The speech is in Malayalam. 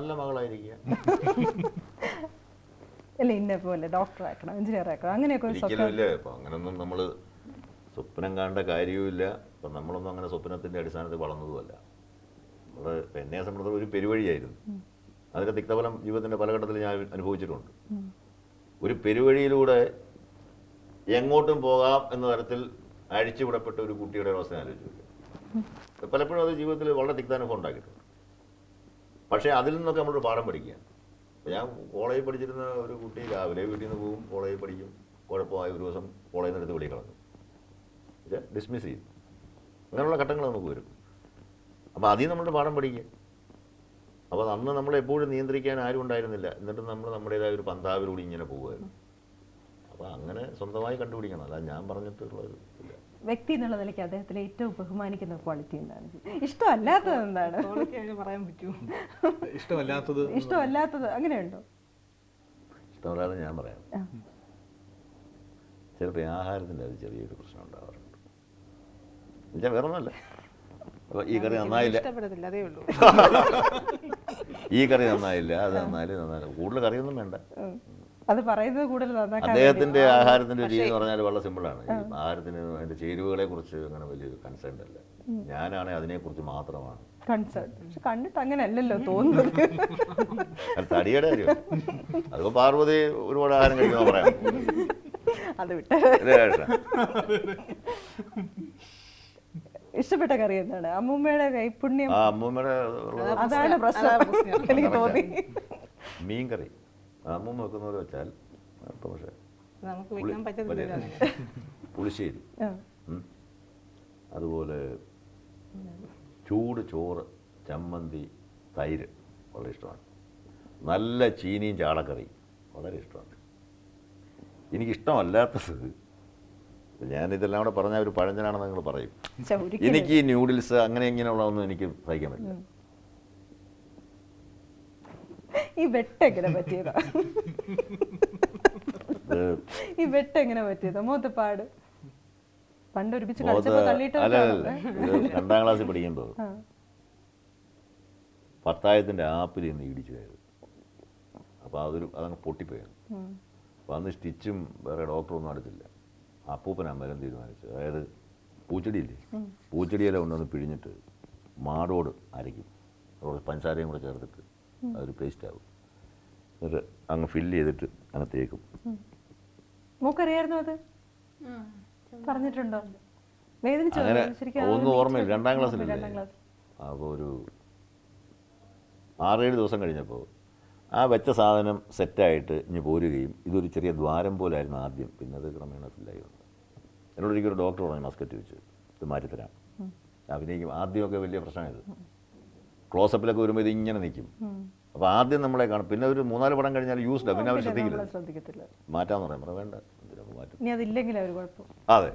നല്ല മകളായിരിക്കുക. അല്ല ഇന്നെ പോലെ ഡോക്ടർ ആക്കണം, എഞ്ചിനീയർ ആക്കണം, അങ്ങനെയൊക്കെ ഒരിക്കലുമില്ല. ഇപ്പം അങ്ങനൊന്നും നമ്മൾ സ്വപ്നം കാണേണ്ട കാര്യവുമില്ല. ഇപ്പം നമ്മളൊന്നും അങ്ങനെ സ്വപ്നത്തിൻ്റെ അടിസ്ഥാനത്തിൽ വളർന്നതുമല്ല. നമ്മൾ എന്നെ സംബന്ധിച്ചിടത്തോളം ഒരു പെരുവഴിയായിരുന്നു. അതിൻ്റെ തിക്തഫലം ജീവിതത്തിൻ്റെ പല ഘട്ടത്തിൽ ഞാൻ അനുഭവിച്ചിട്ടുണ്ട്. ഒരു പെരുവഴിയിലൂടെ എങ്ങോട്ടും പോകാം എന്ന തരത്തിൽ അഴിച്ചുവിടപ്പെട്ട ഒരു കുട്ടിയുടെ അവസ്ഥ ആലോചിച്ചു. പലപ്പോഴും അത് ജീവിതത്തിൽ വളരെ തിക്താനുഭവം ഉണ്ടാക്കിയിട്ടുണ്ട്. പക്ഷേ അതിൽ നിന്നൊക്കെ നമ്മളൊരു പാഠം പഠിക്കുകയാണ്. ഞാൻ കോളേജിൽ പഠിച്ചിരുന്ന ഒരു കുട്ടി രാവിലെ വീട്ടിൽ നിന്ന് പോകും, കോളേജിൽ പഠിക്കും, കുഴപ്പമായ ഒരു ദിവസം കോളേജിൽ നിന്ന് എടുത്ത് വെളിയിൽ കളഞ്ഞു, ഡിസ്മിസ് ചെയ്യും. അങ്ങനെയുള്ള ഘട്ടങ്ങൾ നമുക്ക് വരും. അപ്പോൾ അതിൽ നമ്മളൊരു പാഠം പഠിക്കുക. അപ്പോൾ അന്ന് നമ്മളെപ്പോഴും നിയന്ത്രിക്കാൻ ആരും ഉണ്ടായിരുന്നില്ല. എന്നിട്ട് നമ്മൾ നമ്മുടേതായ ഒരു പന്താവിലൂടെ ഇങ്ങനെ പോകുമായിരുന്നു. അപ്പോൾ അങ്ങനെ സ്വന്തമായി കണ്ടുപിടിക്കണം. അല്ല ഞാൻ പറഞ്ഞിട്ടുള്ളത് ഇല്ല. വ്യക്തി എന്നുള്ള നിലയ്ക്ക് അദ്ദേഹത്തിൽ ഏറ്റവും ബഹുമാനിക്കുന്ന ക്വാളിറ്റി എന്താണ്? ഇഷ്ടമല്ലാത്തത് എന്താണ്? പറയാൻ പറ്റുമോ? ഇഷ്ടമല്ലാത്തത് അങ്ങനെയുണ്ടോ? ഇഷ്ടമല്ലാതെ ഞാൻ പറയാം. ചിലപ്പോൾ ആഹാരത്തിൻ്റെ അത് ചെറിയൊരു പ്രശ്നം ഉണ്ടാവാറുണ്ട്. എന്നുവെച്ചാൽ വേറെ ഒന്നുമല്ല, അപ്പോൾ ഈ കറി നന്നായില്ല, ഈ കറി നന്നായില്ല, അത് നന്നായില്ല, നന്നായില്ല, കൂടുതൽ കറിയൊന്നും വേണ്ട. അത് പറയുന്നത് കൂടുതൽ അദ്ദേഹത്തിൻ്റെ ആഹാരത്തിൻ്റെ രീതി എന്ന് പറഞ്ഞാൽ വളരെ സിമ്പിളാണ്. ഈ ആഹാരത്തിന് അതിൻ്റെ ചേരുവകളെ കുറിച്ച് അങ്ങനെ വലിയൊരു കൺസേൺ അല്ല. ഞാനാണെങ്കിൽ അതിനെക്കുറിച്ച് മാത്രമാണ് കൺസേൺ. പക്ഷെ കണ്ടിട്ട് അങ്ങനെ അല്ലല്ലോ തോന്നുന്നത്. തടിയുടെ കാര്യം. അതിപ്പോൾ പാർവതി ഒരുപാട് ആഹാരം കഴിക്കുന്ന പറയാം. അത് വിട്ട ഇഷ്ടപ്പെട്ട കറി എന്താണ്? അമ്മൂമ്മയുടെ കൈപുണ്യം. അമ്മൂമ്മയുടെ അതാണ് പ്രശ്നം എനിക്ക് തോന്നി. മീൻ കറി അമ്മൂമ്മ വെക്കുന്നത് വെച്ചാൽ പക്ഷേ പുളിശ്ശേരി, അതുപോലെ ചൂട് ചോറ്, ചമ്മന്തി, തൈര് വളരെ ഇഷ്ടമാണ്. നല്ല ചീനിയും ചാളക്കറി വളരെ ഇഷ്ടമാണ്. എനിക്കിഷ്ടമല്ലാത്തത്, ഞാനിതെല്ലാം കൂടെ പറഞ്ഞാൽ ഒരു പഴഞ്ചനാണെന്ന് നിങ്ങൾ പറയും. എനിക്ക് ഈ ന്യൂഡിൽസ് അങ്ങനെ ഇങ്ങനെയുള്ളതൊന്നും എനിക്ക് സഹിക്കാൻ പറ്റില്ല. ഈ വെട്ട് എങ്ങനെ പറ്റിയതാ? ഈ വെട്ട് എങ്ങനെ പറ്റിയതാ? മോത്തപ്പാട് പണ്ട് ഒരുമിച്ച് അല്ല, 2ാം ക്ലാസ്സിൽ പഠിക്കുമ്പോൾ പത്തായത്തിൻ്റെ ആപ്പിൽ നിന്ന് ഇടിച്ചു പോയത്. അപ്പോൾ അതങ്ങ് പൊട്ടിപ്പോയായിരുന്നു. അപ്പോൾ അന്ന് സ്റ്റിച്ചും വേറെ ഡോക്ടറൊന്നും അടുത്തില്ല. അപ്പൂപ്പൻ അമ്മേലും തീരുമാനിച്ചു. അതായത് പൂച്ചെടിയില്ലേ, പൂച്ചെടിയെല്ലാം കൊണ്ടുവന്ന് പിഴിഞ്ഞിട്ട് മാടോട് അരയ്ക്കും, അതോടെ പഞ്ചസാരയും കൂടെ ചേർത്തിട്ട് അതൊരു പേസ്റ്റ് ആവും. എന്നിട്ട് അങ്ങ് ഫില്ല് ചെയ്തിട്ട് അങ്ങനെ തേക്കും. മൂക്കറിയായിരുന്നു അത്? പറഞ്ഞിട്ടുണ്ടോ? അങ്ങനെ ഒന്നും ഓർമ്മയില്ല. 2ാം ക്ലാസ്സിലല്ലേ. അപ്പോൾ ഒരു 6-7 ദിവസം കഴിഞ്ഞപ്പോൾ ആ വെച്ച സാധനം സെറ്റായിട്ട് ഇനി പോരുകയും ഇതൊരു ചെറിയ ദ്വാരം പോലായിരുന്നു ആദ്യം, പിന്നെ അത് ക്രമേണ ഫില്ലായി വന്നു. എന്നോടൊരിക്കലും ഒരു ഡോക്ടർ പറഞ്ഞു, മസ്കറ്റ് വെച്ച് ഇത് മാറ്റിത്തരാം. അഭിനയിക്കും ആദ്യമൊക്കെ വലിയ പ്രശ്നമായത്. ക്ലോസപ്പിലൊക്കെ വരുമ്പോൾ ഇത് ഇങ്ങനെ നിൽക്കും. അപ്പോൾ ആദ്യം നമ്മളെ കാണും, പിന്നെ ഒരു 3-4 പടം കഴിഞ്ഞാൽ യൂസ്ഡ്, പിന്നെ അവർ ശ്രദ്ധിക്കില്ല. ശ്രദ്ധിക്കത്തില്ല. മാറ്റാന്ന് പറയാം, വേണ്ട, എന്തിനാ മാറ്റും. ഇനി അതില്ലെങ്കിൽ അവർ കുഴപ്പം. അതെ.